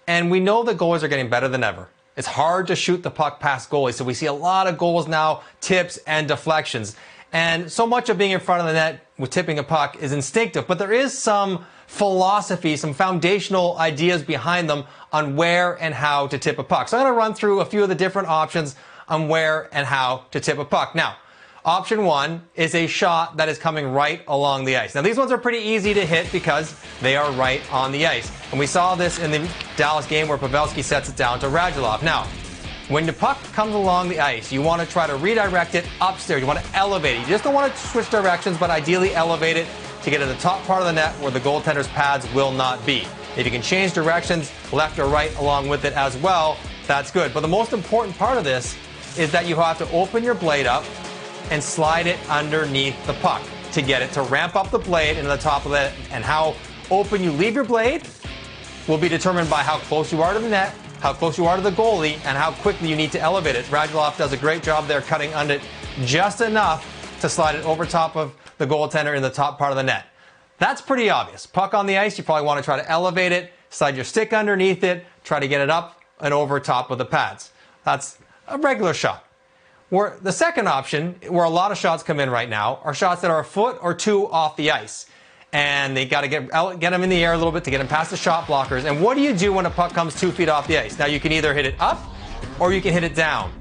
And we know that goalies are getting better than ever. It's hard to shoot the puck past goalies, so we see a lot of goals now, tips and deflections. And so much of being in front of the net with tipping a puck is instinctive, but there is some philosophy, some foundational ideas behind them on where and how to tip a puck. So I'm going to run through a few of the different options on where and how to tip a puck. Now, option one is a shot that is coming right along the ice. Now, these ones are pretty easy to hit because they are right on the ice. And we saw this in the Dallas game where Pavelski sets it down to Radulov. Now, when the puck comes along the ice, you want to try to redirect it upstairs. You want to elevate it. You just don't want to switch directions, but ideally elevate it to get to the top part of the net where the goaltender's pads will not be. If you can change directions left or right along with it as well, that's good. But the most important part of this is that you have to open your blade up and slide it underneath the puck to get it to ramp up the blade into the top of it. And how open you leave your blade will be determined by how close you are to the net, how close you are to the goalie, and how quickly you need to elevate it. Radulov does a great job there cutting under it just enough to slide it over top of the goaltender in the top part of the net. That's pretty obvious. Puck on the ice, you probably want to try to elevate it, slide your stick underneath it, try to get it up and over top of the pads. That's a regular shot. Where the second option, where a lot of shots come in right now, are shots that are a foot or two off the ice. And they got to get them in the air a little bit to get them past the shot blockers. And what do you do when a puck comes 2 feet off the ice? Now, you can either hit it up or you can hit it down.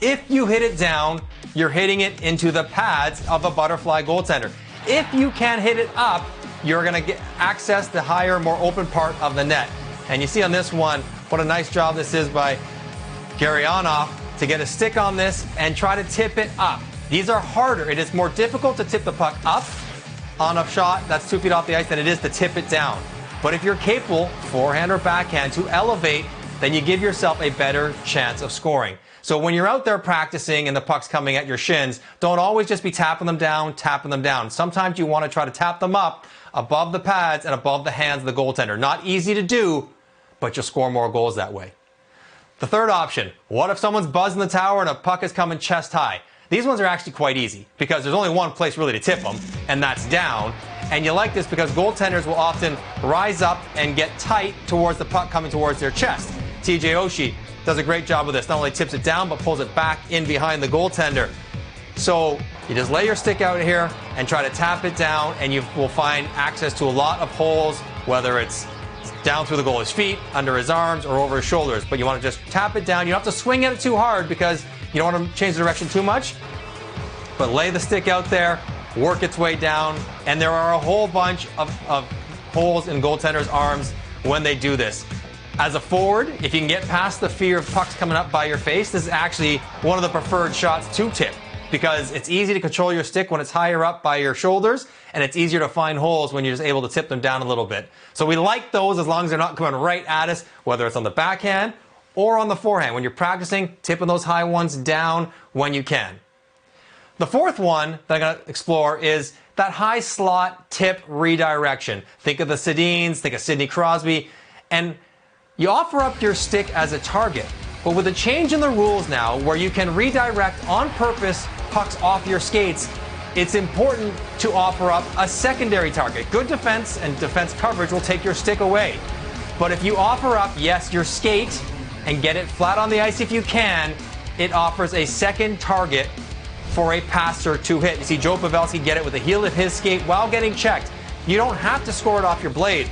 If you hit it down, you're hitting it into the pads of a butterfly goaltender. If you can hit it up, you're going to get access the higher, more open part of the net. And you see on this one, what a nice job this is by Garyanov to get a stick on this and try to tip it up. These are harder. It is more difficult to tip the puck up on a shot that's 2 feet off the ice than it is to tip it down. But if you're capable, forehand or backhand, to elevate, then you give yourself a better chance of scoring. So when you're out there practicing and the puck's coming at your shins, don't always just be tapping them down, tapping them down. Sometimes you want to try to tap them up above the pads and above the hands of the goaltender. Not easy to do, but you'll score more goals that way. The third option, what if someone's buzzing the tower and a puck is coming chest high? These ones are actually quite easy because there's only one place really to tip them, and that's down. And you like this because goaltenders will often rise up and get tight towards the puck coming towards their chest. TJ Oshie does a great job with this. Not only tips it down, but pulls it back in behind the goaltender. So you just lay your stick out here and try to tap it down, and you will find access to a lot of holes, whether it's down through the goalie's feet, under his arms, or over his shoulders. But you want to just tap it down. You don't have to swing at it too hard because you don't want to change the direction too much. But lay the stick out there, work its way down, and there are a whole bunch of holes in goaltenders' arms when they do this. As a forward, if you can get past the fear of pucks coming up by your face, this is actually one of the preferred shots to tip because it's easy to control your stick when it's higher up by your shoulders, and it's easier to find holes when you're just able to tip them down a little bit. So we like those as long as they're not coming right at us, whether it's on the backhand or on the forehand. When you're practicing, tipping those high ones down when you can. The fourth one that I'm going to explore is that high slot tip redirection. Think of the Sedins, think of Sidney Crosby, and you offer up your stick as a target. But with a change in the rules now where you can redirect on purpose pucks off your skates, it's important to offer up a secondary target. Good defense and defense coverage will take your stick away. But if you offer up, yes, your skate and get it flat on the ice if you can, it offers a second target for a passer to hit. You see Joe Pavelski get it with the heel of his skate while getting checked. You don't have to score it off your blade.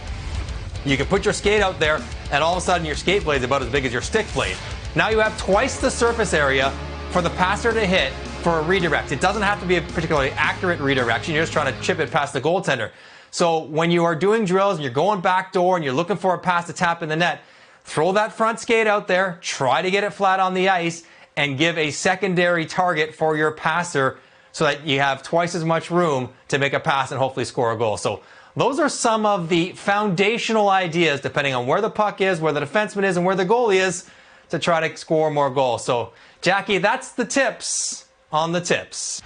You can put your skate out there and all of a sudden your skate blade is about as big as your stick blade. Now you have twice the surface area for the passer to hit for a redirect. It doesn't have to be a particularly accurate redirection. You're just trying to chip it past the goaltender. So when you are doing drills and you're going back door and you're looking for a pass to tap in the net, throw that front skate out there, try to get it flat on the ice, and give a secondary target for your passer so that you have twice as much room to make a pass and hopefully score a goal. So those are some of the foundational ideas, depending on where the puck is, where the defenseman is, and where the goalie is, to try to score more goals. So, Jackie, that's the tips on the tips.